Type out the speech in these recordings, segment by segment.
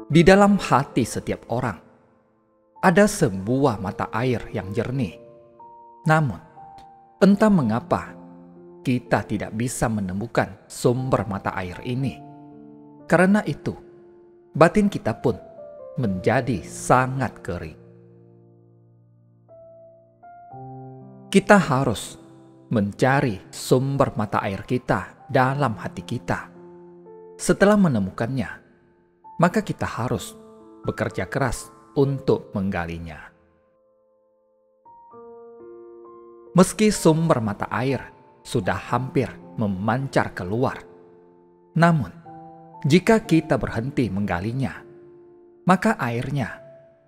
Di dalam hati setiap orang, ada sebuah mata air yang jernih. Namun, entah mengapa kita tidak bisa menemukan sumber mata air ini. Karena itu, batin kita pun menjadi sangat kering. Kita harus mencari sumber mata air kita dalam hati kita. Setelah menemukannya, maka kita harus bekerja keras untuk menggalinya. Meski sumber mata air sudah hampir memancar keluar, namun jika kita berhenti menggalinya, maka airnya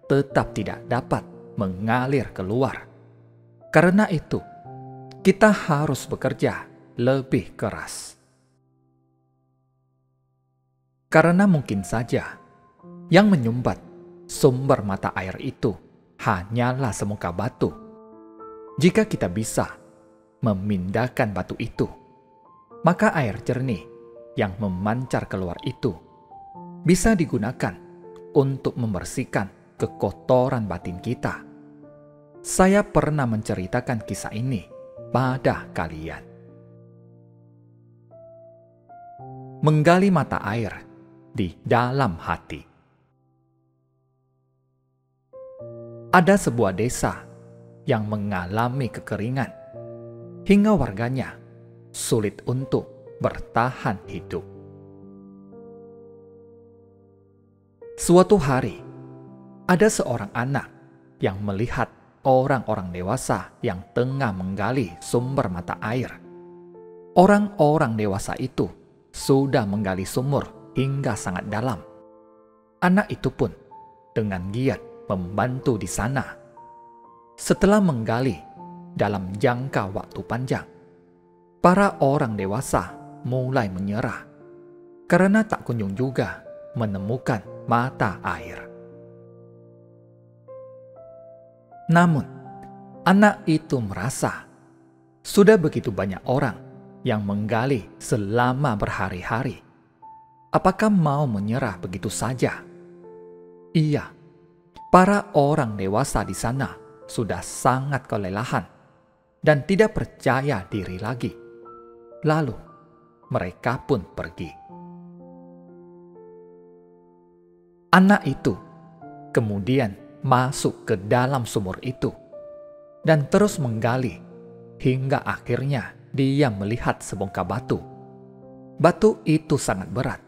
tetap tidak dapat mengalir keluar. Karena itu, kita harus bekerja lebih keras. Karena mungkin saja yang menyumbat sumber mata air itu hanyalah semuka batu. Jika kita bisa memindahkan batu itu, maka air jernih yang memancar keluar itu bisa digunakan untuk membersihkan kekotoran batin kita. Saya pernah menceritakan kisah ini pada kalian. Menggali mata air di dalam hati. Ada sebuah desa yang mengalami kekeringan hingga warganya sulit untuk bertahan hidup. Suatu hari, ada seorang anak yang melihat orang-orang dewasa yang tengah menggali sumber mata air. Orang-orang dewasa itu sudah menggali sumur hingga sangat dalam. Anak itu pun dengan giat membantu di sana. Setelah menggali dalam jangka waktu panjang, para orang dewasa mulai menyerah karena tak kunjung juga menemukan mata air. Namun, anak itu merasa sudah begitu banyak orang yang menggali selama berhari-hari. Apakah mau menyerah begitu saja? Iya, para orang dewasa di sana sudah sangat kelelahan dan tidak percaya diri lagi. Lalu, mereka pun pergi. Anak itu kemudian masuk ke dalam sumur itu dan terus menggali hingga akhirnya dia melihat sebongkah batu. Batu itu sangat berat.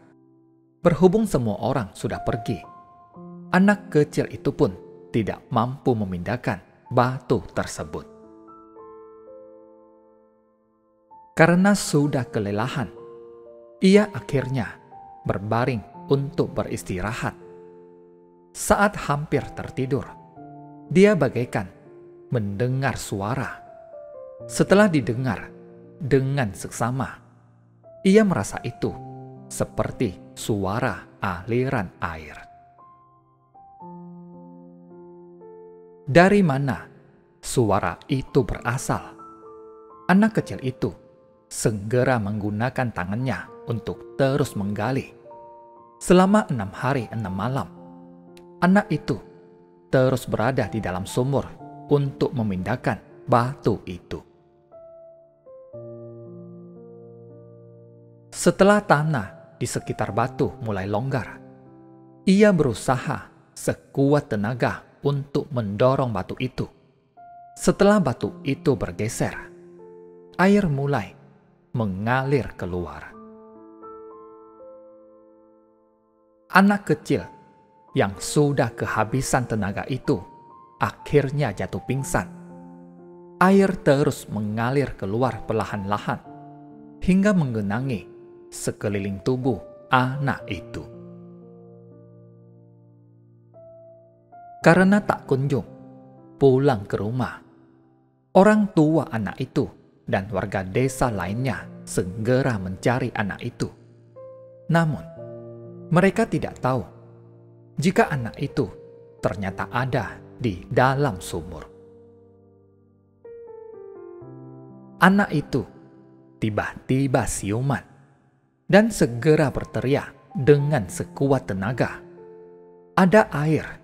Berhubung semua orang sudah pergi, anak kecil itu pun tidak mampu memindahkan batu tersebut. Karena sudah kelelahan, ia akhirnya berbaring untuk beristirahat. Saat hampir tertidur, dia bagaikan mendengar suara. Setelah didengar dengan seksama, ia merasa itu seperti suara aliran air. Dari mana suara itu berasal? Anak kecil itu segera menggunakan tangannya untuk terus menggali. Selama 6 hari 6 malam, anak itu terus berada di dalam sumur untuk memindahkan batu itu. Setelah tanah di sekitar batu mulai longgar, ia berusaha sekuat tenaga untuk mendorong batu itu. Setelah batu itu bergeser, air mulai mengalir keluar. Anak kecil yang sudah kehabisan tenaga itu akhirnya jatuh pingsan. Air terus mengalir keluar perlahan-lahan hingga menggenangi sekeliling tubuh anak itu. Karena tak kunjung pulang ke rumah, orang tua anak itu dan warga desa lainnya segera mencari anak itu. Namun, mereka tidak tahu jika anak itu ternyata ada di dalam sumur. Anak itu tiba-tiba siuman dan segera berteriak dengan sekuat tenaga, "Ada air!"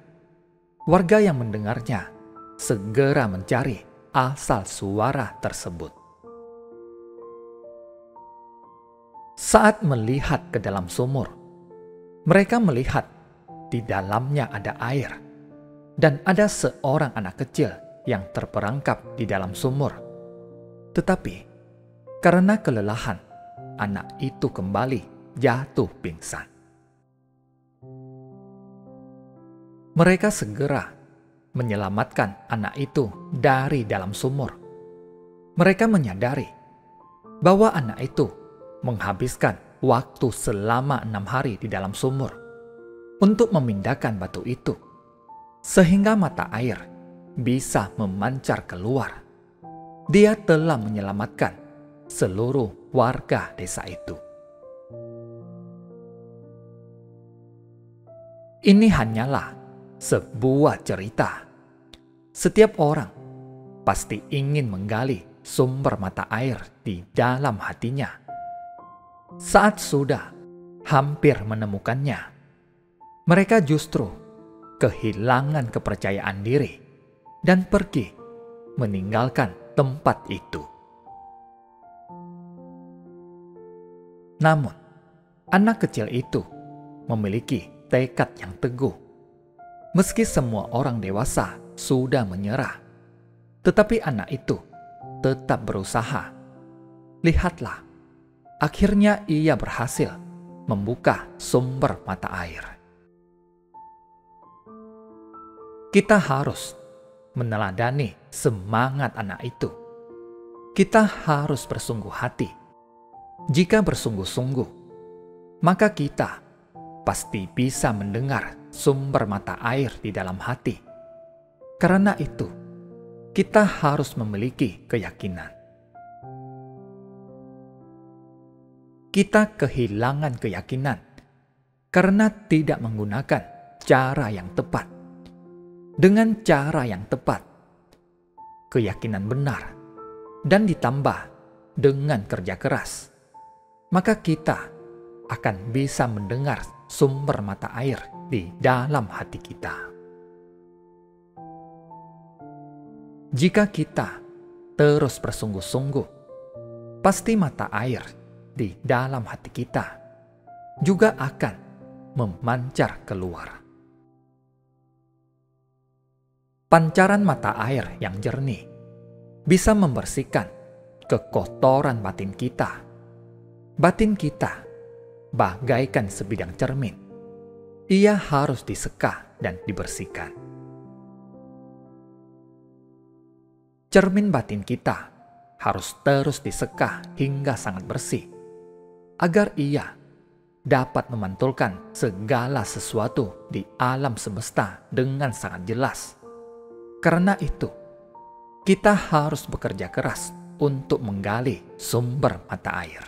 Warga yang mendengarnya segera mencari asal suara tersebut. Saat melihat ke dalam sumur, mereka melihat di dalamnya ada air dan ada seorang anak kecil yang terperangkap di dalam sumur. Tetapi karena kelelahan, anak itu kembali jatuh pingsan. Mereka segera menyelamatkan anak itu dari dalam sumur. Mereka menyadari bahwa anak itu menghabiskan waktu selama 6 hari di dalam sumur untuk memindahkan batu itu, sehingga mata air bisa memancar keluar. Dia telah menyelamatkan seluruh warga desa itu. Ini hanyalah sebuah cerita. Setiap orang pasti ingin menggali sumber mata air di dalam hatinya. Saat sudah hampir menemukannya, mereka justru kehilangan kepercayaan diri dan pergi meninggalkan tempat itu. Namun, anak kecil itu memiliki tekad yang teguh. Meski semua orang dewasa sudah menyerah, tetapi anak itu tetap berusaha. Lihatlah, akhirnya ia berhasil membuka sumber mata air. Kita harus meneladani semangat anak itu. Kita harus bersungguh hati. Jika bersungguh-sungguh, maka kita pasti bisa mendengar sumber mata air di dalam hati. Karena itu, kita harus memiliki keyakinan. Kita kehilangan keyakinan karena tidak menggunakan cara yang tepat. Dengan cara yang tepat, keyakinan benar, dan ditambah dengan kerja keras, maka kita akan bisa mendengar sumber mata air di dalam hati kita. Jika kita terus bersungguh-sungguh, pasti mata air di dalam hati kita juga akan memancar keluar. Pancaran mata air yang jernih bisa membersihkan kekotoran batin kita. Batin kita bagaikan sebidang cermin. Ia harus diseka dan dibersihkan. Cermin batin kita harus terus diseka hingga sangat bersih, agar ia dapat memantulkan segala sesuatu di alam semesta dengan sangat jelas. Karena itu, kita harus bekerja keras untuk menggali sumber mata air.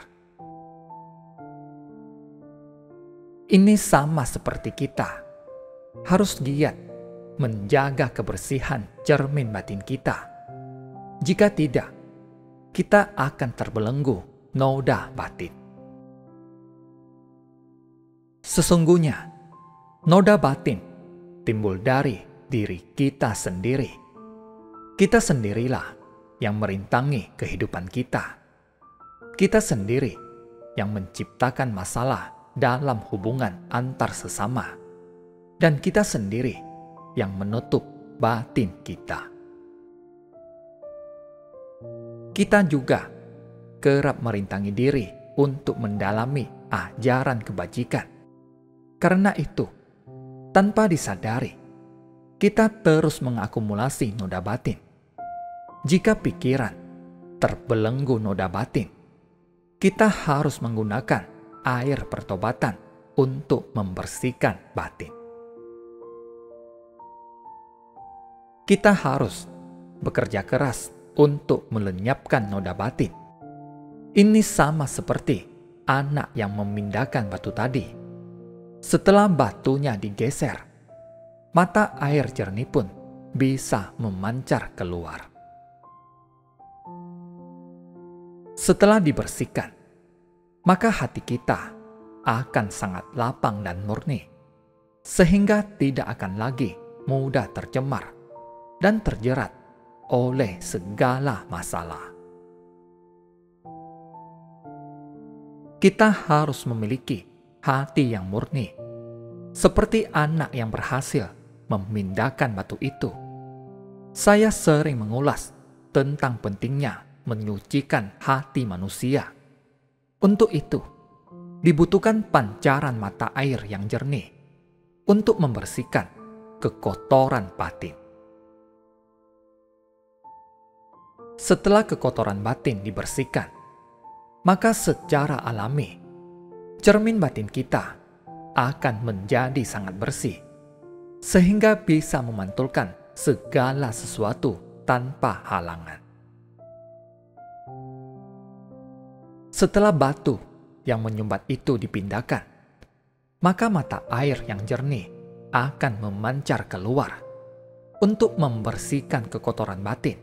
Ini sama seperti kita harus giat menjaga kebersihan cermin batin kita. Jika tidak, kita akan terbelenggu noda batin. Sesungguhnya, noda batin timbul dari diri kita sendiri. Kita sendirilah yang merintangi kehidupan kita. Kita sendiri yang menciptakan masalah dalam hubungan antar sesama. Dan kita sendiri yang menutup batin kita. Kita juga kerap merintangi diri untuk mendalami ajaran kebajikan. Karena itu, tanpa disadari, kita terus mengakumulasi noda batin. Jika pikiran terbelenggu noda batin, kita harus menggunakan air pertobatan untuk membersihkan batin. Kita harus bekerja keras untuk melenyapkan noda batin. Ini sama seperti anak yang memindahkan batu tadi. Setelah batunya digeser, mata air jernih pun bisa memancar keluar. Setelah dibersihkan, maka hati kita akan sangat lapang dan murni, sehingga tidak akan lagi mudah tercemar dan terjerat oleh segala masalah. Kita harus memiliki hati yang murni, seperti anak yang berhasil memindahkan batu itu. Saya sering mengulas tentang pentingnya menyucikan hati manusia. Untuk itu, dibutuhkan pancaran mata air yang jernih untuk membersihkan kekotoran batin. Setelah kekotoran batin dibersihkan, maka secara alami, cermin batin kita akan menjadi sangat bersih, sehingga bisa memantulkan segala sesuatu tanpa halangan. Setelah batu yang menyumbat itu dipindahkan, maka mata air yang jernih akan memancar keluar untuk membersihkan kekotoran batin,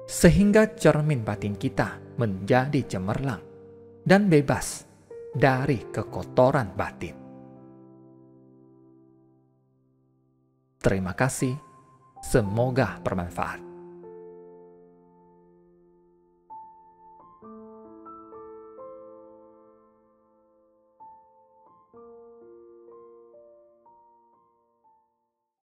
sehingga cermin batin kita menjadi cemerlang dan bebas dari kekotoran batin. Terima kasih, semoga bermanfaat.